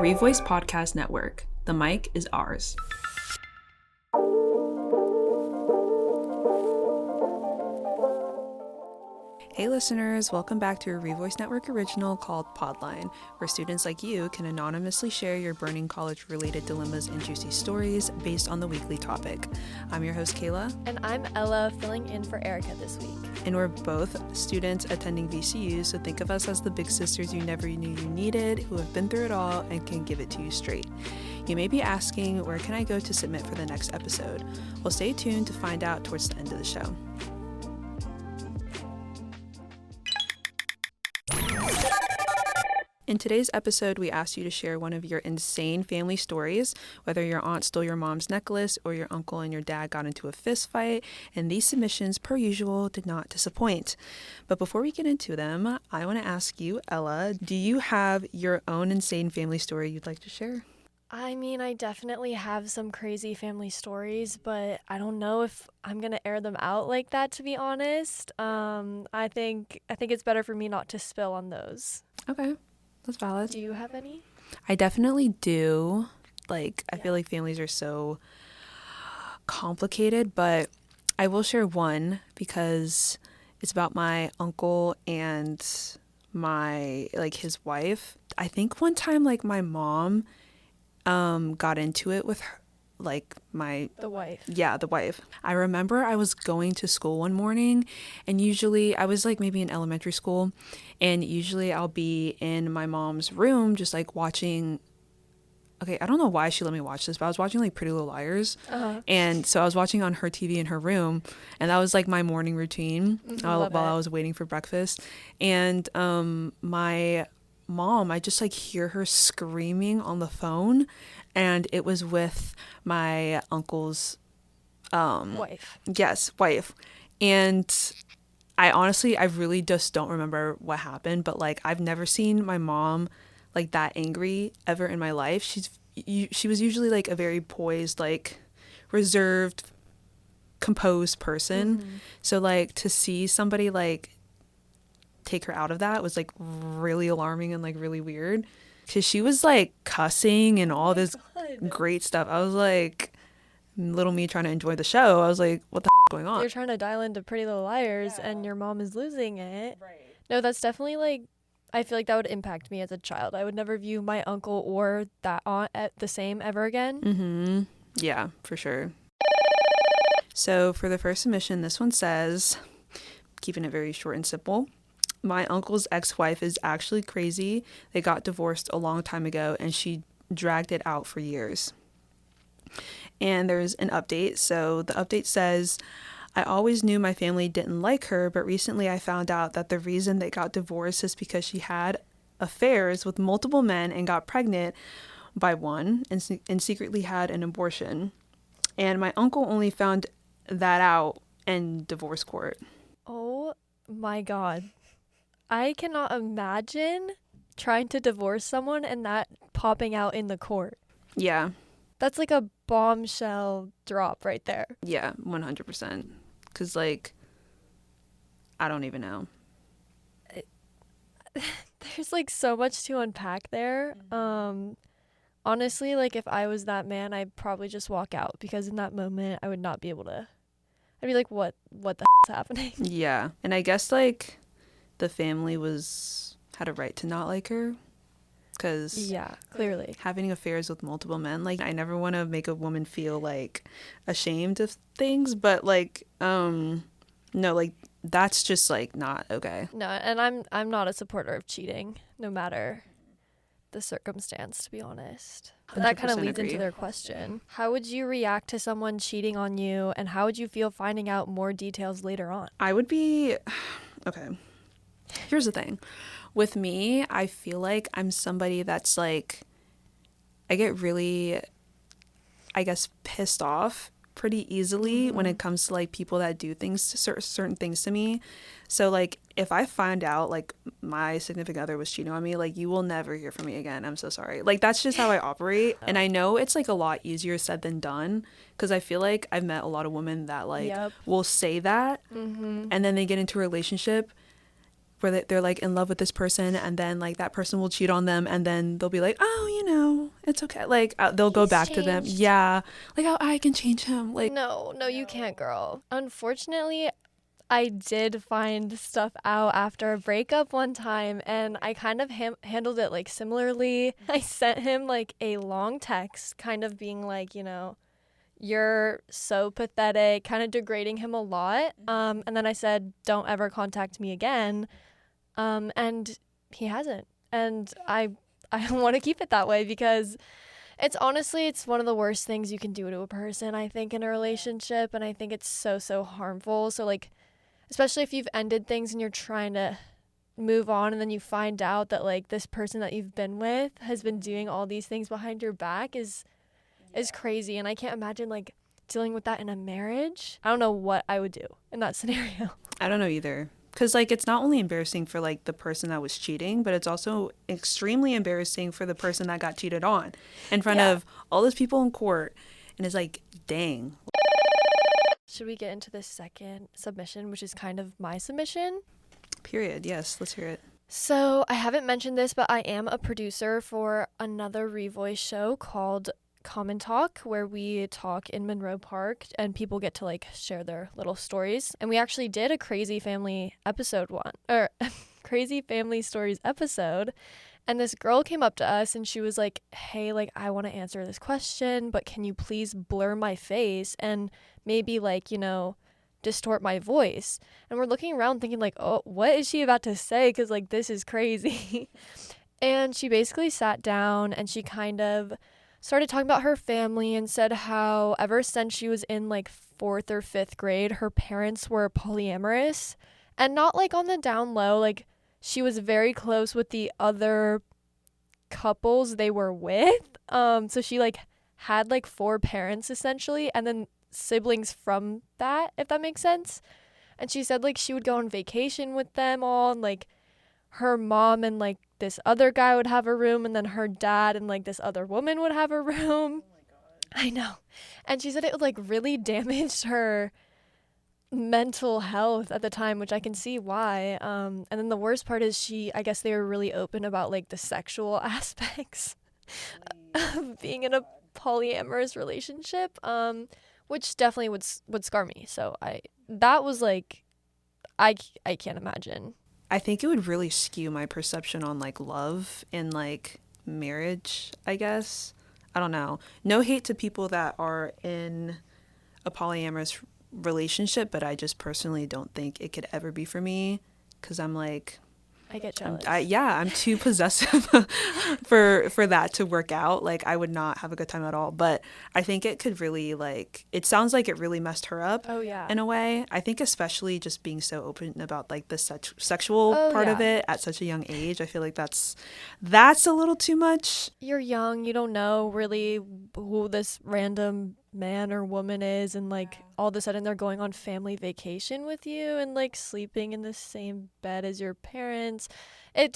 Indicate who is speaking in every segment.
Speaker 1: Revoice Podcast Network. The mic is ours. Hey listeners, welcome back to a Revoice Network original called Podline, where students like you can anonymously share your burning college-related dilemmas and juicy stories based on the weekly topic. I'm your host, Kayla.
Speaker 2: And I'm Ella, filling in for Erica this week.
Speaker 1: And we're both students attending VCU, so think of us as the big sisters you never knew you needed, who have been through it all and can give it to you straight. You may be asking, where can I go to submit for the next episode? Well, stay tuned to find out towards the end of the show. In today's episode, we asked you to share one of your insane family stories, whether your aunt stole your mom's necklace or your uncle and your dad got into a fist fight, and these submissions, per usual, did not disappoint. But before we get into them, I want to ask you, Ella, do you have your own insane family story you'd like to share?
Speaker 2: I mean, I definitely have some crazy family stories, but I don't know if I'm going to air them out like that, to be honest. I think it's better for me not to spill on those.
Speaker 1: Okay. That's valid.
Speaker 2: Do you have any?
Speaker 1: I definitely do. I feel like families are so complicated, but I will share one because it's about my uncle and his wife. I think one time, my mom got into it with her, the wife. Yeah, the wife. I remember I was going to school one morning, and usually I was maybe in elementary school, and usually I'll be in my mom's room just watching. Okay, I don't know why she let me watch this, but I was watching Pretty Little Liars, and so I was watching on her TV in her room, and that was my morning routine while I was waiting for breakfast, and my mom, I just hear her screaming on the phone, and it was with my uncle's
Speaker 2: wife.
Speaker 1: Yes, wife. And I really just don't remember what happened, but I've never seen my mom that angry ever in my life. She was usually a very poised, reserved, composed person. Mm-hmm. So to see somebody take her out of that was really alarming and really weird, because she was cussing and all this great stuff. I was little me trying to enjoy the show. I was what the f- going on?
Speaker 2: You're trying to dial into Pretty Little Liars, and your mom is losing it. Right. No, that's definitely I feel that would impact me as a child. I would never view my uncle or that aunt the same ever again.
Speaker 1: Mm-hmm. Yeah, for sure. So for the first submission, this one says, keeping it very short and simple, my uncle's ex-wife is actually crazy. They got divorced a long time ago, and she dragged it out for years. And there's an update. So the update says, I always knew my family didn't like her, but recently I found out that the reason they got divorced is because she had affairs with multiple men and got pregnant by one and secretly had an abortion. And my uncle only found that out in divorce court.
Speaker 2: Oh my God. I cannot imagine trying to divorce someone and that popping out in the court.
Speaker 1: Yeah.
Speaker 2: That's a bombshell drop right there.
Speaker 1: Yeah, 100%. Because, I don't even know.
Speaker 2: There's, so much to unpack there. Mm-hmm. Honestly, if I was that man, I'd probably just walk out, because in that moment, I would not be able to. I'd be what the is happening?
Speaker 1: Yeah. And I guess, the family had a right to not like her. Because
Speaker 2: yeah, clearly
Speaker 1: having affairs with multiple men, I never want to make a woman feel ashamed of things, but no, that's just not okay.
Speaker 2: No, and I'm not a supporter of cheating, no matter the circumstance, to be honest. But that kind of leads into their question. How would you react to someone cheating on you, and how would you feel finding out more details later on?
Speaker 1: I would be okay. Here's the thing. With me, I feel I'm somebody that's I get really, I guess, pissed off pretty easily when it comes to people that do things, certain things to me. So if I find out my significant other was cheating on me, you will never hear from me again. I'm so sorry. That's just how I operate. And I know it's a lot easier said than done, because I feel I've met a lot of women that will say that, and then they get into a relationship where they're in love with this person, and then that person will cheat on them, and then they'll be oh, it's okay. Like, they'll go back to them. Yeah. Like, oh, I can change him. Like,
Speaker 2: no, you can't, girl. Unfortunately, I did find stuff out after a breakup one time, and I kind of handled it like similarly. I sent him like a long text, kind of being like, you're so pathetic, kind of degrading him a lot. And then I said, don't ever contact me again. And he hasn't. And I want to keep it that way because it's one of the worst things you can do to a person, I think, in a relationship. And I think it's so harmful. So, like, especially if you've ended things and you're trying to move on and then you find out that, like, this person that you've been with has been doing all these things behind your back is crazy. And I can't imagine, like, dealing with that in a marriage. I don't know what I would do in that scenario.
Speaker 1: I don't know either. Because, like, it's not only embarrassing for, like, the person that was cheating, but it's also extremely embarrassing for the person that got cheated on in front of all those people in court. And it's like, dang.
Speaker 2: Should we get into the second submission, which is kind of my submission?
Speaker 1: Period. Yes, let's hear it.
Speaker 2: So I haven't mentioned this, but I am a producer for another Revoice show called Common Talk, where we talk in Monroe Park and people get to, like, share their little stories. And we actually did a crazy family stories episode. And this girl came up to us and she was like, hey, like, I want to answer this question, but can you please blur my face and maybe, like, distort my voice? And we're looking around thinking, like, oh, what is she about to say? Because, like, this is crazy. And she basically sat down and she kind of started talking about her family and said how ever since she was in, like, 4th or 5th grade, her parents were polyamorous, and not, like, on the down low. Like, she was very close with the other couples they were with. So she, like, had, like, 4 parents essentially, and then siblings from that, if that makes sense. And she said, like, she would go on vacation with them all, and, like, her mom and, like, this other guy would have a room, and then her dad and, like, this other woman would have a room. Oh my God. I know. And she said it, like, really damaged her mental health at the time, which I can see why. And then the worst part is I guess they were really open about, like, the sexual aspects of being in a polyamorous relationship, which definitely would scar me. So that was, like, I can't imagine.
Speaker 1: I think it would really skew my perception on, like, love and, like, marriage, I guess. I don't know. No hate to people that are in a polyamorous relationship, but I just personally don't think it could ever be for me because I'm, like,
Speaker 2: I get jealous.
Speaker 1: I'm too possessive for that to work out. Like, I would not have a good time at all. But I think it could really, like, it sounds like it really messed her up.
Speaker 2: Oh, yeah.
Speaker 1: In a way. I think especially just being so open about, like, the sexual part of it at such a young age. I feel like that's a little too much.
Speaker 2: You're young. You don't know really who this random man or woman is, and, like, all of a sudden they're going on family vacation with you and, like, sleeping in the same bed as your parents. I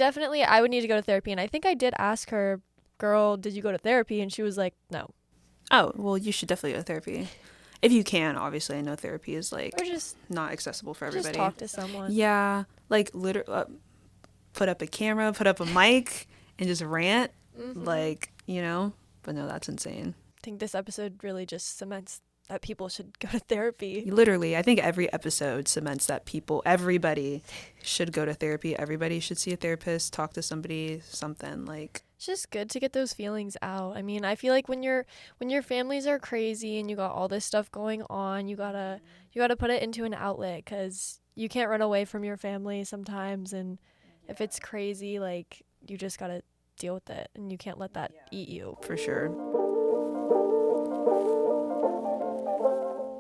Speaker 2: would need to go to therapy. And I think I did ask her, girl, did you go to therapy? And she was like, no.
Speaker 1: Oh, well, you should definitely go to therapy if you can. Obviously, I know therapy is, like, not accessible for everybody.
Speaker 2: Just talk to someone.
Speaker 1: Yeah, like, literally put up a camera, put up a mic, and just rant. Like, but no, that's insane.
Speaker 2: I think this episode really just cements that people should go to therapy.
Speaker 1: Literally, I think every episode cements that everybody should go to therapy. Everybody should see a therapist, talk to somebody, something, like.
Speaker 2: It's just good to get those feelings out. I mean, I feel like when your families are crazy and you got all this stuff going on, you gotta put it into an outlet, because you can't run away from your family sometimes. And if it's crazy, like, you just gotta deal with it, and you can't let that eat you.
Speaker 1: For sure.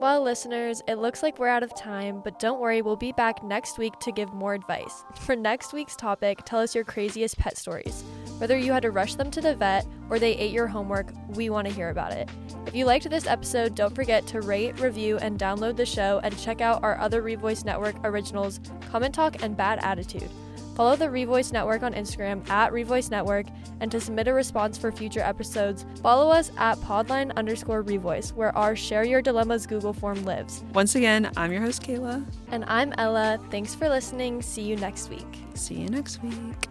Speaker 2: Well, listeners, it looks like we're out of time, but don't worry, we'll be back next week to give more advice. For next week's topic, tell us your craziest pet stories. Whether you had to rush them to the vet or they ate your homework, we want to hear about it. If you liked this episode, don't forget to rate, review, and download the show, and check out our other Revoice Network originals, Common Talk and Bad Attitude. Follow the Revoice Network on Instagram @Revoice Network, and to submit a response for future episodes, follow us at Podline_Revoice, where our Share Your Dilemmas Google form lives.
Speaker 1: Once again, I'm your host, Kayla.
Speaker 2: And I'm Ella. Thanks for listening. See you next week.
Speaker 1: See you next week.